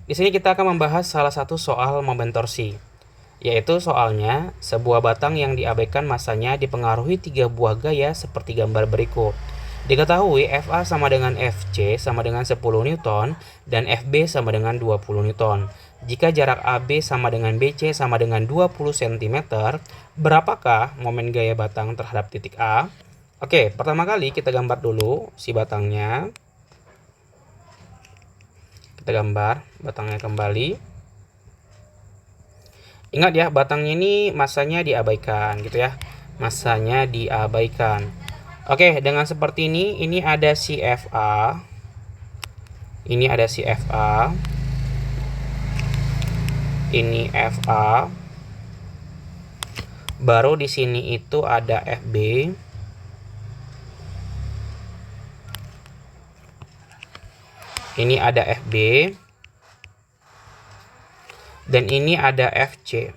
di sini kita akan membahas salah satu soal momen torsi, yaitu soalnya sebuah batang yang diabaikan masanya dipengaruhi 3 buah gaya seperti gambar berikut. Diketahui Fa sama dengan Fc sama dengan 10 Newton dan Fb sama dengan 20 Newton. Jika jarak AB sama dengan BC sama dengan 20 cm, berapakah momen gaya batang terhadap titik A? Oke, pertama kali kita gambar dulu si batangnya. Kita gambar batangnya kembali. Ingat ya, batangnya ini masanya diabaikan gitu ya. Masanya diabaikan. Oke, dengan seperti ini ada si Fa. Ini ada si Fa. Ini Fa. Baru di sini itu ada Fb. Ini ada Fb. Dan ini ada Fc.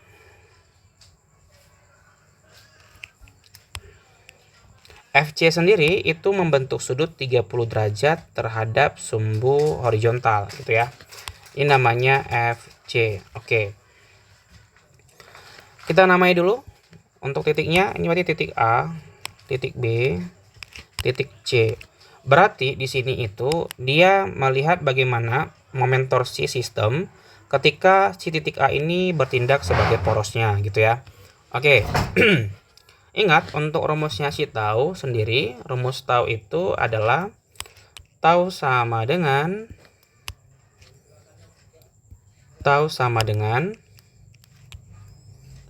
Fc sendiri itu membentuk sudut 30 derajat terhadap sumbu horizontal gitu ya. Ini namanya Fc. Oke. Kita namai dulu untuk titiknya. Ini berarti titik A, titik B, titik C. Berarti di sini itu dia melihat bagaimana momen torsi sistem ketika si titik A ini bertindak sebagai porosnya gitu ya. Oke. Ingat untuk rumusnya si tau sendiri, rumus tau itu adalah tau sama dengan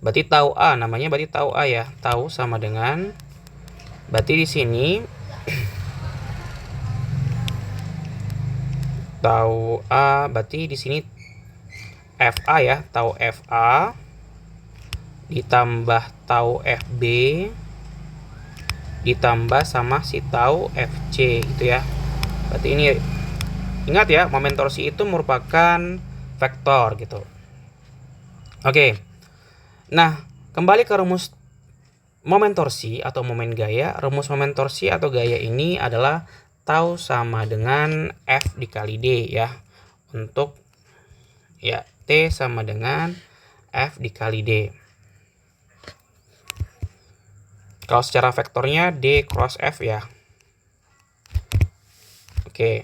berarti tau A, namanya berarti tau A ya. Tau sama dengan, berarti di sini tau A, berarti di sini Fa ya, tau Fa ditambah tau Fb ditambah sama si tau Fc gitu ya. Berarti ini ingat ya, momen torsi itu merupakan vektor gitu. Oke. Nah, kembali ke rumus momen torsi atau momen gaya. Rumus momen torsi atau gaya ini adalah tau sama dengan F dikali D ya. Untuk ya T sama dengan F dikali D. Kalau secara vektornya D cross F ya. Oke.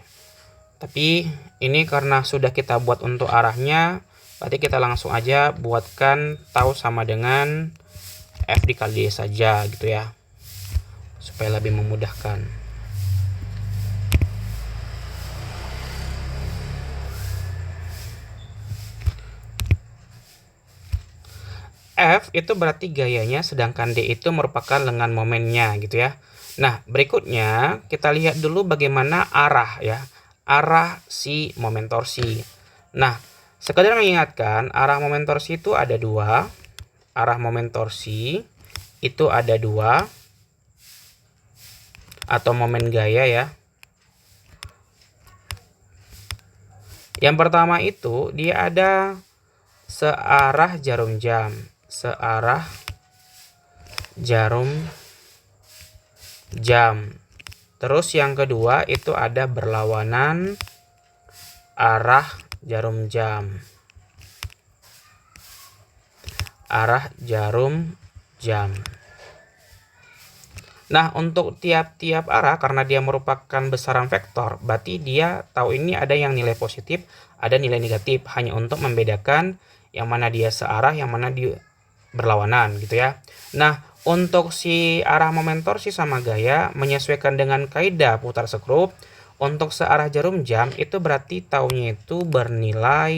Tapi ini karena sudah kita buat untuk arahnya, berarti kita langsung aja buatkan tau sama dengan F dikali D saja gitu ya. Supaya lebih memudahkan. F itu berarti gayanya, sedangkan D itu merupakan lengan momennya gitu ya. Nah, berikutnya kita lihat dulu bagaimana arah ya. Arah si momen torsi. Nah, sekedar mengingatkan, arah momen torsi itu ada dua. Arah momen torsi itu ada dua. Atau momen gaya ya. Yang pertama itu dia ada searah jarum jam. Searah jarum jam. Terus yang kedua itu ada berlawanan arah jarum jam. Arah jarum jam. Nah, untuk tiap-tiap arah karena dia merupakan besaran vektor, berarti dia tahu ini ada yang nilai positif, ada nilai negatif, hanya untuk membedakan yang mana dia searah, yang mana dia berlawanan gitu ya. Nah, untuk si arah momen torsi sama gaya menyesuaikan dengan kaidah putar skrup. Untuk searah jarum jam itu berarti taunya itu bernilai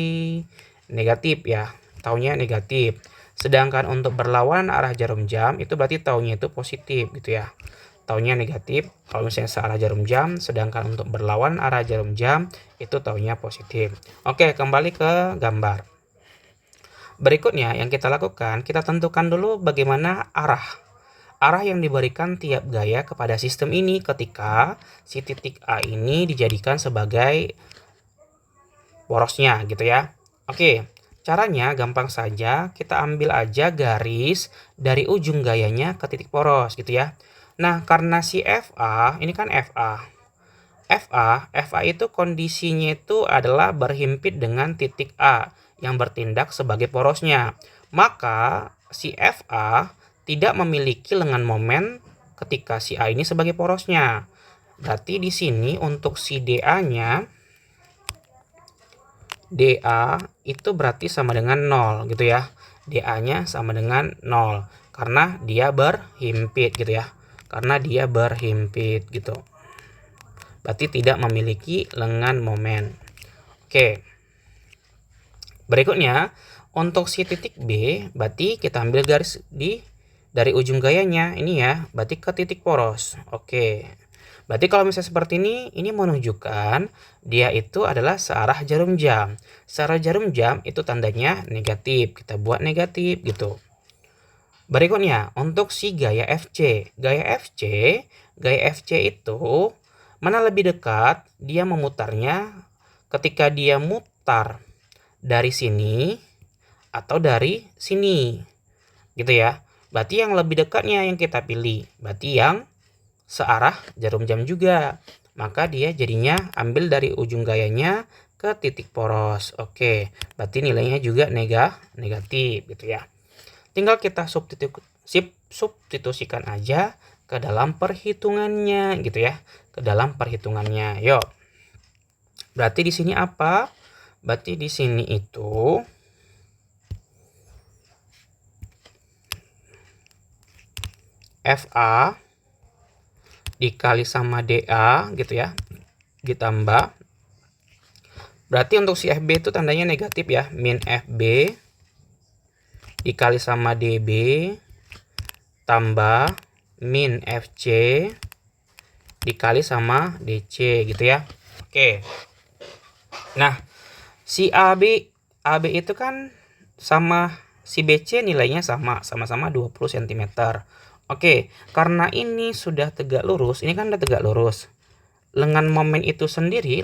negatif ya. Taunya negatif. Sedangkan untuk berlawanan arah jarum jam itu berarti taunya itu positif gitu ya. Taunya negatif kalau misalnya searah jarum jam, sedangkan untuk berlawan arah jarum jam itu taunya positif. Oke, kembali ke gambar. Berikutnya yang kita lakukan, kita tentukan dulu bagaimana arah. Arah yang diberikan tiap gaya kepada sistem ini ketika si titik A ini dijadikan sebagai porosnya gitu ya. Oke, caranya gampang saja, kita ambil aja garis dari ujung gayanya ke titik poros gitu ya. Nah, karena si FA, ini kan FA. FA itu kondisinya itu adalah berhimpit dengan titik A yang bertindak sebagai porosnya. Maka si FA tidak memiliki lengan momen ketika si A ini sebagai porosnya. Berarti di sini untuk si DA-nya, DA itu berarti sama dengan 0 gitu ya. DA-nya sama dengan 0 karena dia berhimpit gitu ya. Karena dia berhimpit gitu. Berarti tidak memiliki lengan momen. Oke. Berikutnya, untuk si titik B, berarti kita ambil garis dari ujung gayanya. Ini ya, berarti ke titik poros. Oke. Berarti kalau misalnya seperti ini menunjukkan dia itu adalah searah jarum jam. Searah jarum jam itu tandanya negatif. Kita buat negatif gitu. Berikutnya, untuk si gaya FC. Gaya FC itu mana lebih dekat, dia memutarnya ketika dia mutar dari sini atau dari sini. Gitu ya. Berarti yang lebih dekatnya yang kita pilih. Berarti yang searah jarum jam juga. Maka dia jadinya ambil dari ujung gayanya ke titik poros. Oke, berarti nilainya juga negatif gitu ya. Tinggal kita substitusikan aja ke dalam perhitungannya gitu ya. Ke dalam perhitungannya. Yuk. Berarti di sini apa? Berarti di sini itu FA dikali sama DA gitu ya. Ditambah. Berarti untuk si FB itu tandanya negatif ya. Min FB dikali sama DB tambah min FC dikali sama DC gitu ya. Oke. Nah, si AB itu kan sama si BC nilainya sama-sama 20 cm. Oke, karena ini sudah tegak lurus, ini kan udah tegak lurus. Lengan momen itu sendiri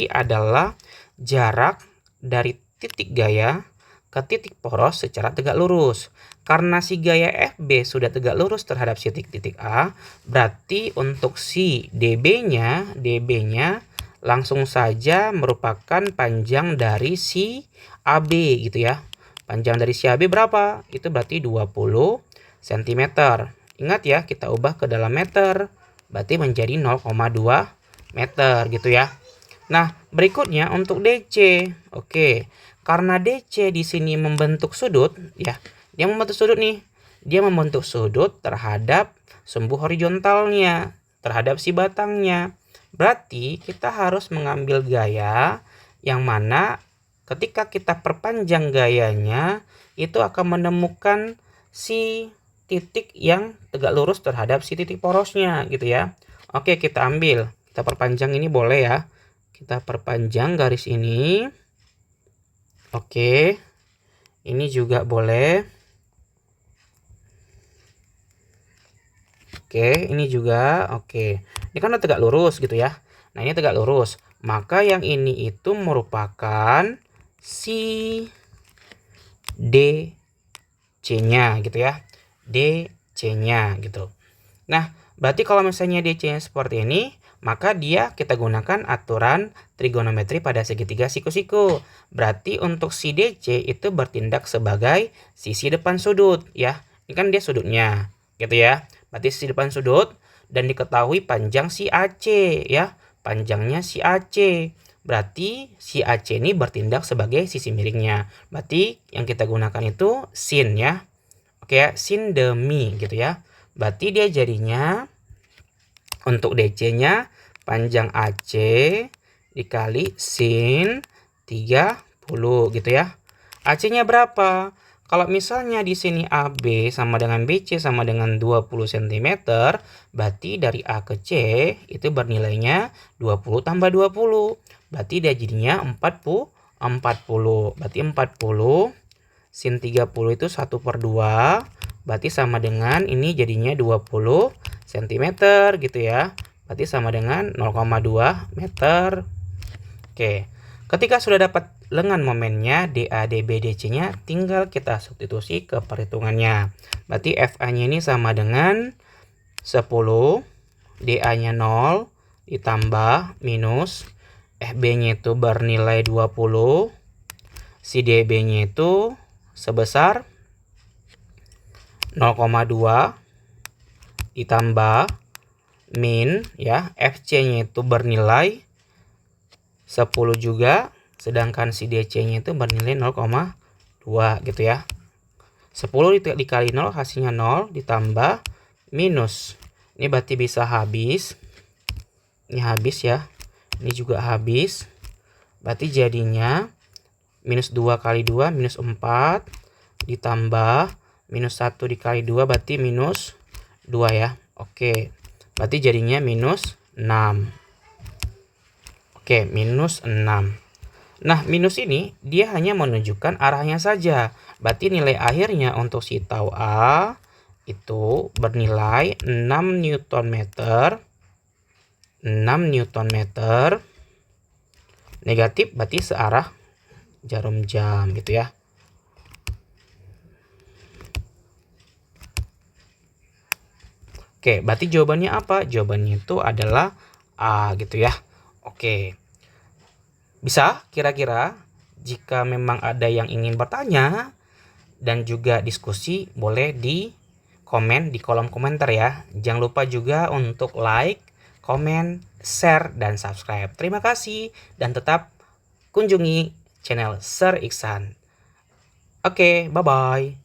adalah jarak dari titik gaya ke titik poros secara tegak lurus. Karena si gaya FB sudah tegak lurus terhadap titik A, berarti untuk si DB-nya langsung saja merupakan panjang dari si AB gitu ya. Panjang dari si AB berapa? Itu berarti 20 cm. Ingat ya, kita ubah ke dalam meter. Berarti menjadi 0,2 meter gitu ya. Nah, berikutnya untuk DC. Oke. Karena DC di sini membentuk sudut ya. Dia membentuk sudut nih. Dia membentuk sudut terhadap sumbu horizontalnya, terhadap si batangnya. Berarti kita harus mengambil gaya yang mana ketika kita perpanjang gayanya itu akan menemukan si titik yang tegak lurus terhadap si titik porosnya gitu ya. Oke, kita ambil. Kita perpanjang ini boleh ya. Kita perpanjang garis ini. Oke. Ini juga boleh. Oke, ini juga. Oke. Ini kan udah tegak lurus gitu ya. Nah, ini tegak lurus. Maka yang ini itu merupakan si DC-nya gitu ya. DC-nya gitu. Nah, berarti kalau misalnya DC-nya seperti ini, maka kita gunakan aturan trigonometri pada segitiga siku-siku. Berarti untuk si DC itu bertindak sebagai sisi depan sudut ya. Ini kan dia sudutnya gitu ya. Berarti sisi depan sudut dan diketahui panjang si AC ya. Panjangnya si AC. Berarti si AC ini bertindak sebagai sisi miringnya. Berarti yang kita gunakan itu sin ya. Oke ya, sin demi gitu ya. Berarti dia jadinya untuk DC-nya panjang AC dikali sin 30 gitu ya. AC-nya berapa? Kalau misalnya di sini AB sama dengan BC sama dengan 20 cm, berarti dari A ke C itu bernilainya 20 tambah 20. Berarti dia jadinya 40. Berarti 40 sin 30 itu 1/2. Berarti sama dengan ini jadinya 20 cm gitu ya. Berarti sama dengan 0,2 meter. Oke. Ketika sudah dapat lengan momennya DA, DB, DC-nya, tinggal kita substitusi ke perhitungannya. Berarti FA-nya ini sama dengan 10, DA-nya 0, ditambah minus FB-nya itu bernilai 20, si DB-nya itu sebesar 0,2 ditambah min ya, FC-nya itu bernilai 10 juga, sedangkan si DC-nya itu bernilai 0,2 gitu ya. 10 dikali 0 hasilnya 0 ditambah minus. Ini berarti bisa habis. Ini habis ya. Ini juga habis. Berarti jadinya minus 2 kali 2 minus 4 ditambah minus 1 dikali 2 berarti minus 2 ya. Oke. Berarti jadinya minus 6. Oke, minus 6. Nah, minus ini dia hanya menunjukkan arahnya saja. Berarti nilai akhirnya untuk si tau A itu bernilai 6 Newton meter. 6 Newton meter. Negatif berarti searah jarum jam gitu ya. Oke, berarti jawabannya apa? Jawabannya itu adalah A gitu ya. Oke. Bisa kira-kira jika memang ada yang ingin bertanya dan juga diskusi, boleh di komen di kolom komentar ya. Jangan lupa juga untuk like, komen, share, dan subscribe. Terima kasih dan tetap kunjungi channel Sir Iksan. Oke, bye-bye.